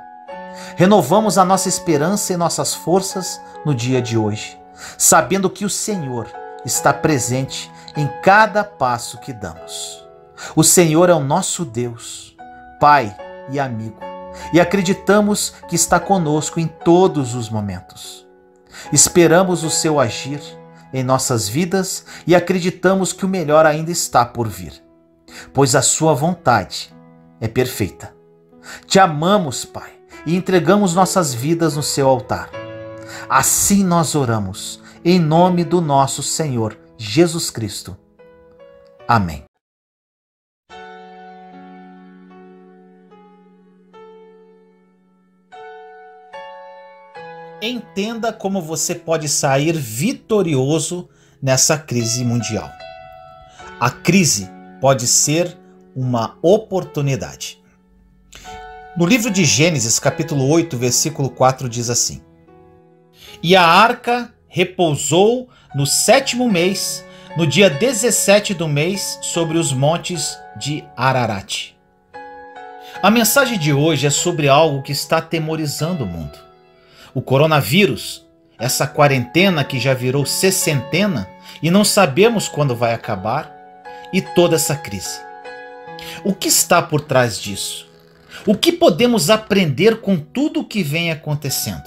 Renovamos a nossa esperança e nossas forças no dia de hoje, sabendo que o Senhor está presente em cada passo que damos. O Senhor é o nosso Deus, Pai e amigo, e acreditamos que está conosco em todos os momentos. Esperamos o seu agir em nossas vidas e acreditamos que o melhor ainda está por vir, pois a sua vontade é perfeita. Te amamos, Pai, e entregamos nossas vidas no seu altar. Assim nós oramos, em nome do nosso Senhor Jesus Cristo. Amém. Entenda como você pode sair vitorioso nessa crise mundial. A crise pode ser uma oportunidade. No livro de Gênesis, capítulo 8, versículo 4, diz assim: E a arca repousou no 7º mês, no dia 17 do mês, sobre os montes de Ararat. A mensagem de hoje é sobre algo que está atemorizando o mundo. O coronavírus, essa quarentena que já virou sessentena e não sabemos quando vai acabar, e toda essa crise. O que está por trás disso? O que podemos aprender com tudo o que vem acontecendo?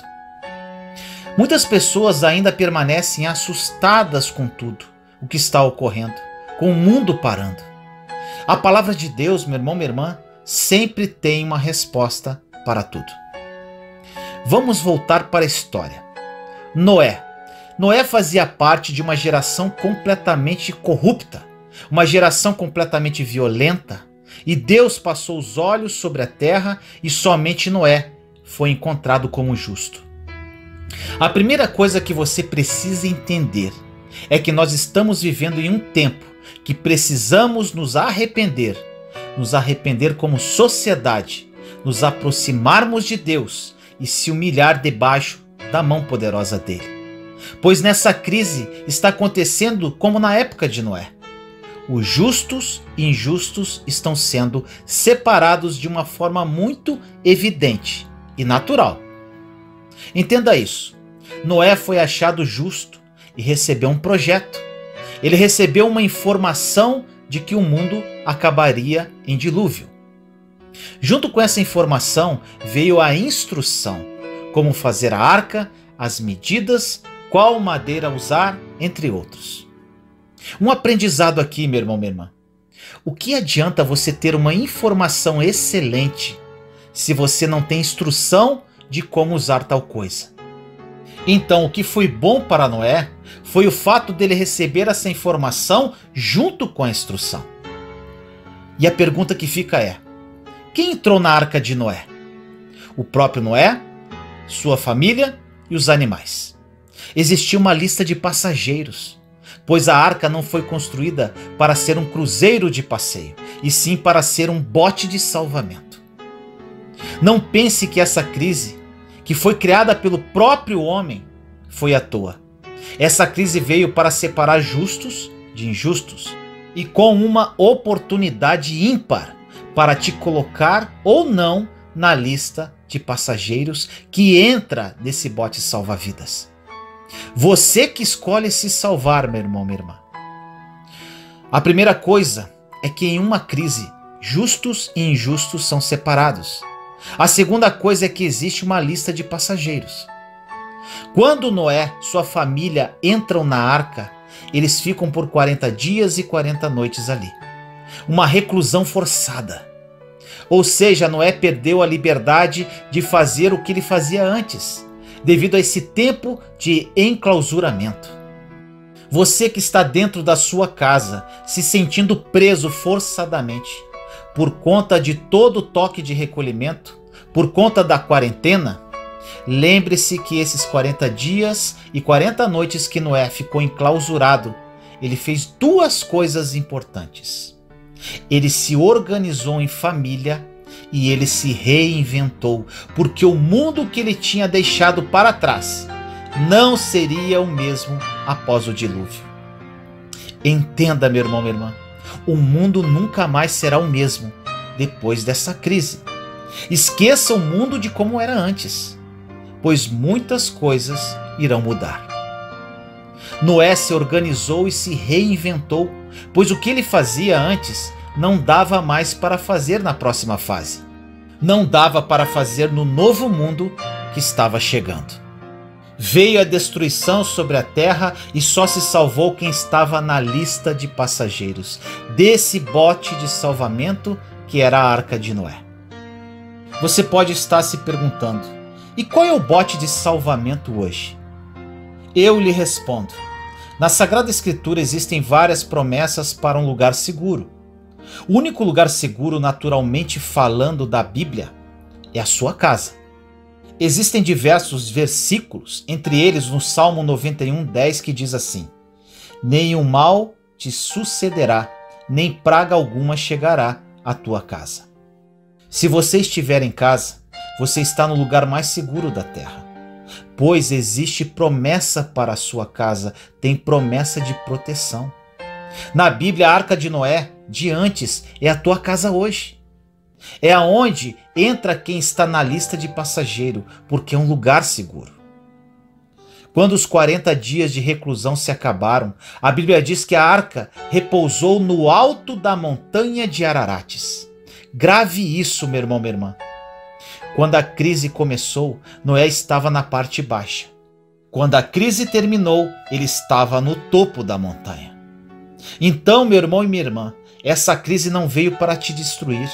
Muitas pessoas ainda permanecem assustadas com tudo o que está ocorrendo, com o mundo parando. A palavra de Deus, meu irmão, minha irmã, sempre tem uma resposta para tudo. Vamos voltar para a história. Noé. Noé fazia parte de uma geração completamente corrupta, uma geração completamente violenta, e Deus passou os olhos sobre a terra e somente Noé foi encontrado como justo. A primeira coisa que você precisa entender é que nós estamos vivendo em um tempo que precisamos nos arrepender como sociedade, nos aproximarmos de Deus e se humilhar debaixo da mão poderosa dele. Pois nessa crise está acontecendo como na época de Noé. Os justos e injustos estão sendo separados de uma forma muito evidente e natural. Entenda isso. Noé foi achado justo e recebeu um projeto. Ele recebeu uma informação de que o mundo acabaria em dilúvio. Junto com essa informação veio a instrução, como fazer a arca, as medidas, qual madeira usar, entre outros. Um aprendizado aqui, meu irmão, minha irmã. O que adianta você ter uma informação excelente se você não tem instrução de como usar tal coisa? Então, o que foi bom para Noé foi o fato dele receber essa informação junto com a instrução. E a pergunta que fica é: quem entrou na arca de Noé? O próprio Noé, sua família e os animais. Existia uma lista de passageiros, pois a arca não foi construída para ser um cruzeiro de passeio, e sim para ser um bote de salvamento. Não pense que essa crise, que foi criada pelo próprio homem, foi à toa. Essa crise veio para separar justos de injustos, e com uma oportunidade ímpar para te colocar ou não na lista de passageiros que entra nesse bote salva-vidas. Você que escolhe se salvar, meu irmão, minha irmã. A primeira coisa é que em uma crise, justos e injustos são separados. A segunda coisa é que existe uma lista de passageiros. Quando Noé e sua família entram na arca, eles ficam por 40 dias e 40 noites ali. Uma reclusão forçada. Ou seja, Noé perdeu a liberdade de fazer o que ele fazia antes, devido a esse tempo de enclausuramento. Você que está dentro da sua casa, se sentindo preso forçadamente, por conta de todo o toque de recolhimento, por conta da quarentena, lembre-se que esses 40 dias e 40 noites que Noé ficou enclausurado, ele fez duas coisas importantes. Ele se organizou em família e ele se reinventou, porque o mundo que ele tinha deixado para trás não seria o mesmo após o dilúvio. Entenda, meu irmão, minha irmã, o mundo nunca mais será o mesmo depois dessa crise. Esqueça o mundo de como era antes, pois muitas coisas irão mudar. Noé se organizou e se reinventou, pois o que ele fazia antes não dava mais para fazer na próxima fase. Não dava para fazer no novo mundo que estava chegando. Veio a destruição sobre a terra e só se salvou quem estava na lista de passageiros desse bote de salvamento que era a arca de Noé. Você pode estar se perguntando: e qual é o bote de salvamento hoje? Eu lhe respondo: na Sagrada Escritura existem várias promessas para um lugar seguro. O único lugar seguro, naturalmente falando, da Bíblia é a sua casa. Existem diversos versículos, entre eles no Salmo 91:10, que diz assim: nenhum mal te sucederá, nem praga alguma chegará à tua casa. Se você estiver em casa, você está no lugar mais seguro da terra, pois existe promessa para a sua casa, tem promessa de proteção. Na Bíblia, a Arca de Noé, de antes, é a tua casa hoje. É aonde entra quem está na lista de passageiro, porque é um lugar seguro. Quando os 40 dias de reclusão se acabaram, a Bíblia diz que a arca repousou no alto da montanha de Ararates. Grave isso, meu irmão, minha irmã. Quando a crise começou, Noé estava na parte baixa. Quando a crise terminou, ele estava no topo da montanha. Então, meu irmão e minha irmã, essa crise não veio para te destruir.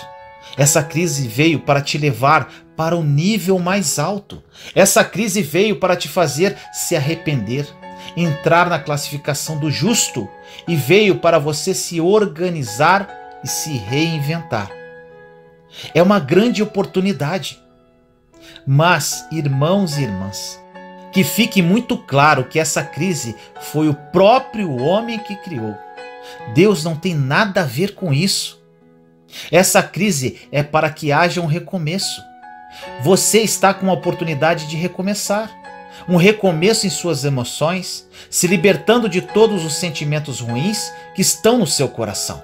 Essa crise veio para te levar para um nível mais alto. Essa crise veio para te fazer se arrepender, entrar na classificação do justo, e veio para você se organizar e se reinventar. É uma grande oportunidade. Mas, irmãos e irmãs, que fique muito claro que essa crise foi o próprio homem que criou. Deus não tem nada a ver com isso. Essa crise é para que haja um recomeço. Você está com uma oportunidade de recomeçar. Um recomeço em suas emoções, se libertando de todos os sentimentos ruins que estão no seu coração.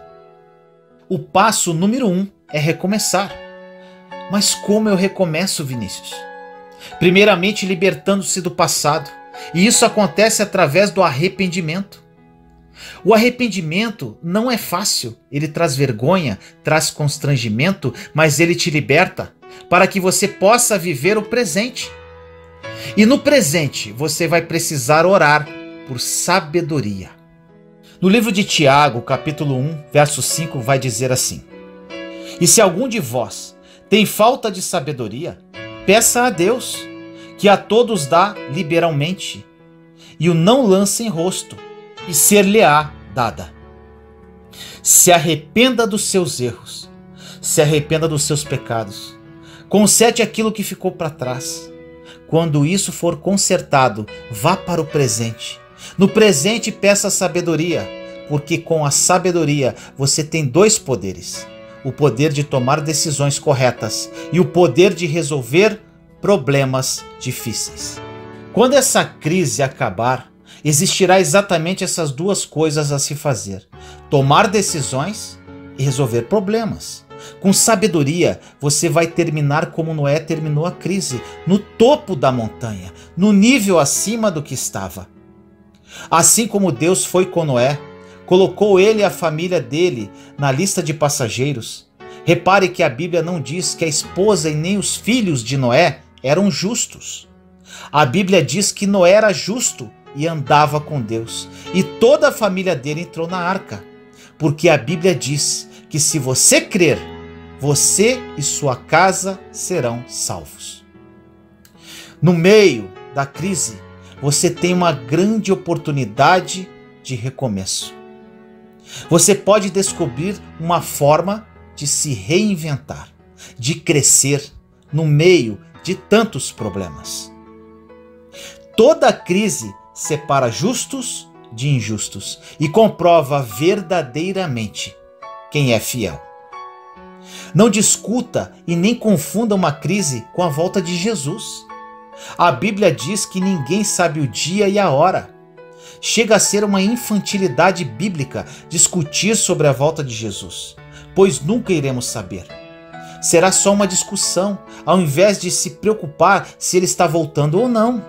O passo número 1 é recomeçar. Mas como eu recomeço, Vinícius? Primeiramente, libertando-se do passado. E isso acontece através do arrependimento. O arrependimento não é fácil. Ele traz vergonha, traz constrangimento, mas ele te liberta para que você possa viver o presente. E no presente, você vai precisar orar por sabedoria. No livro de Tiago, capítulo 1, verso 5, vai dizer assim: e se algum de vós tem falta de sabedoria, peça a Deus, que a todos dá liberalmente, e o não lança em rosto, e ser-lhe-á dada. Se arrependa dos seus erros, se arrependa dos seus pecados, conserte aquilo que ficou para trás. Quando isso for consertado, vá para o presente. No presente, peça sabedoria, porque com a sabedoria você tem dois poderes: o poder de tomar decisões corretas e o poder de resolver problemas difíceis. Quando essa crise acabar, existirá exatamente essas duas coisas a se fazer: tomar decisões e resolver problemas. Com sabedoria, você vai terminar como Noé terminou a crise, no topo da montanha, no nível acima do que estava. Assim como Deus foi com Noé, colocou ele e a família dele na lista de passageiros. Repare que a Bíblia não diz que a esposa e nem os filhos de Noé eram justos. A Bíblia diz que Noé era justo e andava com Deus, e toda a família dele entrou na arca, porque a Bíblia diz que se você crer, você e sua casa serão salvos. No meio da crise, você tem uma grande oportunidade de recomeço. Você pode descobrir uma forma de se reinventar, de crescer no meio de tantos problemas. Toda crise separa justos de injustos e comprova verdadeiramente quem é fiel. Não discuta e nem confunda uma crise com a volta de Jesus. A Bíblia diz que ninguém sabe o dia e a hora. Chega a ser uma infantilidade bíblica discutir sobre a volta de Jesus, pois nunca iremos saber. Será só uma discussão, ao invés de se preocupar se ele está voltando ou não.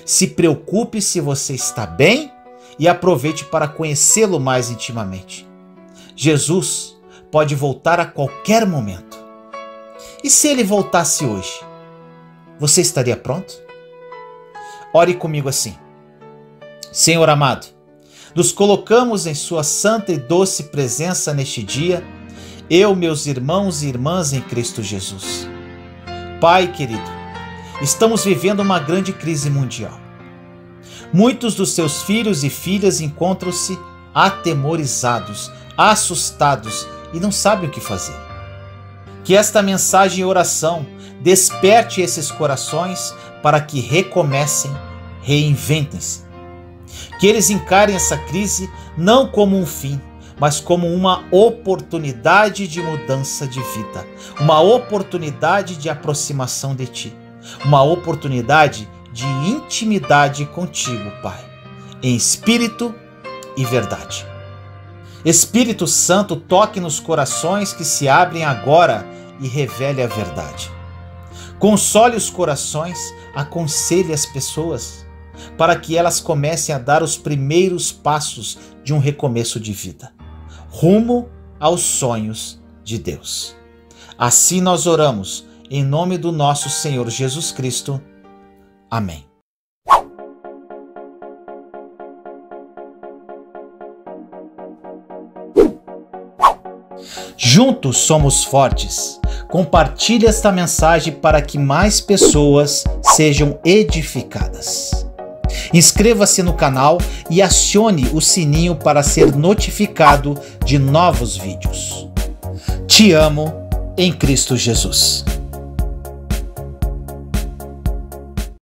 Se preocupe se você está bem e aproveite para conhecê-lo mais intimamente. Jesus pode voltar a qualquer momento. E se ele voltasse hoje, você estaria pronto? Ore comigo assim: Senhor amado, nos colocamos em sua santa e doce presença neste dia, eu, meus irmãos e irmãs em Cristo Jesus. Pai querido, estamos vivendo uma grande crise mundial. Muitos dos seus filhos e filhas encontram-se atemorizados, assustados e não sabem o que fazer. Que esta mensagem e oração desperte esses corações para que recomecem, reinventem-se. Que eles encarem essa crise não como um fim, mas como uma oportunidade de mudança de vida, uma oportunidade de aproximação de Ti, uma oportunidade de intimidade contigo, Pai, em espírito e verdade. Espírito Santo, toque nos corações que se abrem agora e revele a verdade. Console os corações, aconselhe as pessoas, para que elas comecem a dar os primeiros passos de um recomeço de vida, rumo aos sonhos de Deus. Assim nós oramos, em nome do nosso Senhor Jesus Cristo. Amém. Juntos somos fortes. Compartilhe esta mensagem para que mais pessoas sejam edificadas. Inscreva-se no canal e acione o sininho para ser notificado de novos vídeos. Te amo em Cristo Jesus.